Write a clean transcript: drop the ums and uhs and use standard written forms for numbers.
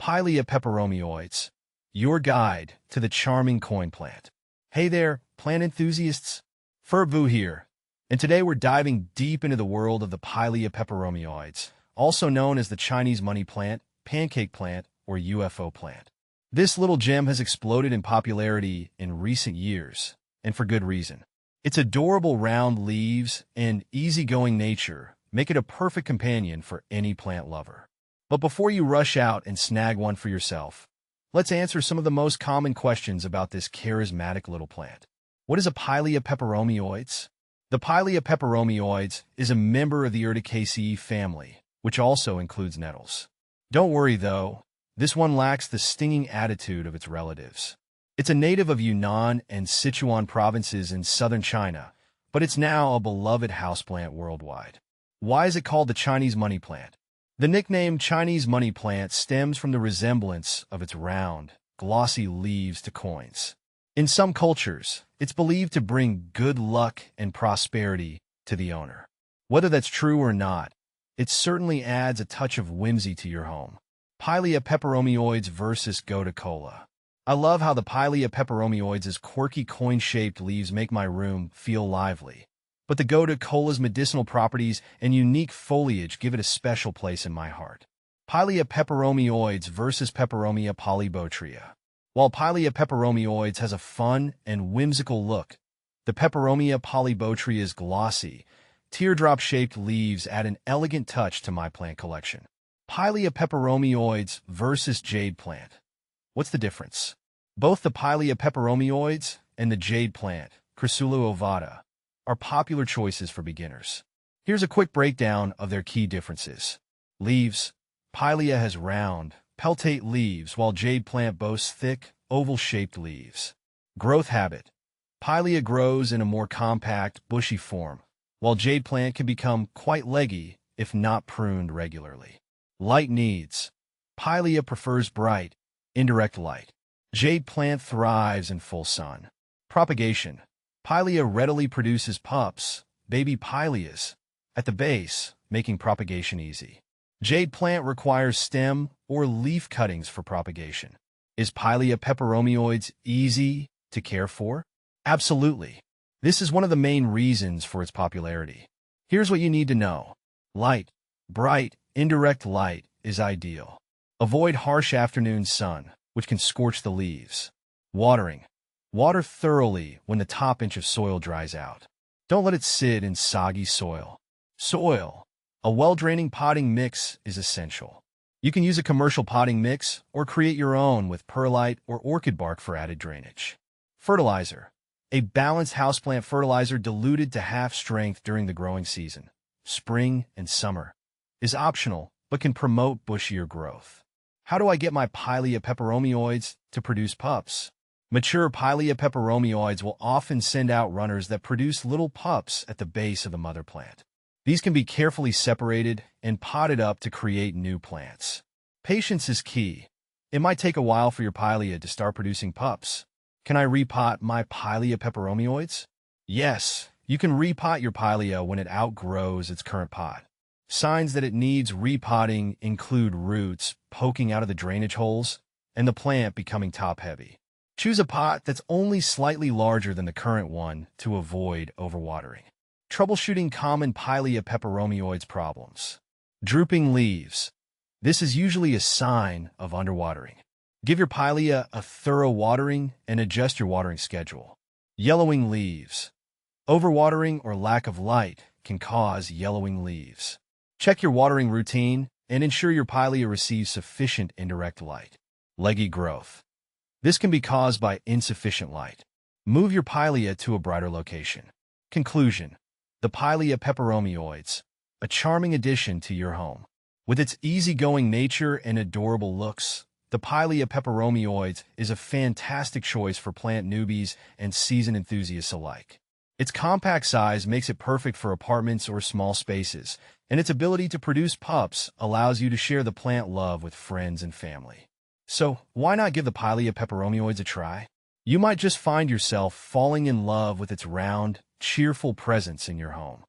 Pilea peperomioides, your guide to the charming coin plant. Hey there, plant enthusiasts! Furbu here, and today we're diving deep into the world of the Pilea peperomioides, also known as the Chinese money plant, pancake plant, or UFO plant. This little gem has exploded in popularity in recent years, and for good reason. Its adorable round leaves and easygoing nature make it a perfect companion for any plant lover. But before you rush out and snag one for yourself, let's answer some of the most common questions about this charismatic little plant. What is a Pilea peperomioides? The Pilea peperomioides is a member of the Urticaceae family, which also includes nettles. Don't worry, though, this one lacks the stinging attitude of its relatives. It's a native of Yunnan and Sichuan provinces in southern China, but it's now a beloved houseplant worldwide. Why is it called the Chinese money plant? The nickname Chinese money plant stems from the resemblance of its round, glossy leaves to coins. In some cultures, it's believed to bring good luck and prosperity to the owner. Whether that's true or not, it certainly adds a touch of whimsy to your home. Pilea peperomioides versus Gotu kola. I love how the Pilea peperomioides' quirky coin-shaped leaves make my room feel lively. But the Gotu kola's medicinal properties and unique foliage give it a special place in my heart. Pilea peperomioides versus Peperomia polybotria. While Pilea peperomioides has a fun and whimsical look, the Peperomia polybotria's glossy, teardrop-shaped leaves add an elegant touch to my plant collection. Pilea peperomioides versus jade plant. What's the difference? Both the Pilea peperomioides and the jade plant, Chrysula ovata, are popular choices for beginners. Here's a quick breakdown of their key differences. Leaves. Pilea has round, peltate leaves, while jade plant boasts thick, oval-shaped leaves. Growth habit. Pilea grows in a more compact, bushy form, while jade plant can become quite leggy if not pruned regularly. Light needs. Pilea prefers bright, indirect light. Jade plant thrives in full sun. Propagation. Pilea readily produces pups, baby pileas, at the base, making propagation easy. Jade plant requires stem or leaf cuttings for propagation. Is Pilea peperomioides easy to care for? Absolutely. This is one of the main reasons for its popularity. Here's what you need to know. Light, bright, indirect light is ideal. Avoid harsh afternoon sun, which can scorch the leaves. Watering. Water thoroughly when the top inch of soil dries out. Don't let it sit in soggy soil. Soil. A well-draining potting mix is essential. You can use a commercial potting mix or create your own with perlite or orchid bark for added drainage. Fertilizer. A balanced houseplant fertilizer diluted to half strength during the growing season, spring and summer, is optional but can promote bushier growth. How do I get my Pilea peperomioides to produce pups? Mature Pilea peperomioides will often send out runners that produce little pups at the base of the mother plant. These can be carefully separated and potted up to create new plants. Patience is key. It might take a while for your Pilea to start producing pups. Can I repot my Pilea peperomioides? Yes, you can repot your Pilea when it outgrows its current pot. Signs that it needs repotting include roots poking out of the drainage holes and the plant becoming top-heavy. Choose a pot that's only slightly larger than the current one to avoid overwatering. Troubleshooting common Pilea peperomioides problems. Drooping leaves. This is usually a sign of underwatering. Give your Pilea a thorough watering and adjust your watering schedule. Yellowing leaves. Overwatering or lack of light can cause yellowing leaves. Check your watering routine and ensure your Pilea receives sufficient indirect light. Leggy growth. This can be caused by insufficient light. Move your Pilea to a brighter location. Conclusion. The Pilea peperomioides, a charming addition to your home. With its easygoing nature and adorable looks, the Pilea peperomioides is a fantastic choice for plant newbies and seasoned enthusiasts alike. Its compact size makes it perfect for apartments or small spaces, and its ability to produce pups allows you to share the plant love with friends and family. So, why not give the Pilea peperomioides a try? You might just find yourself falling in love with its round, cheerful presence in your home.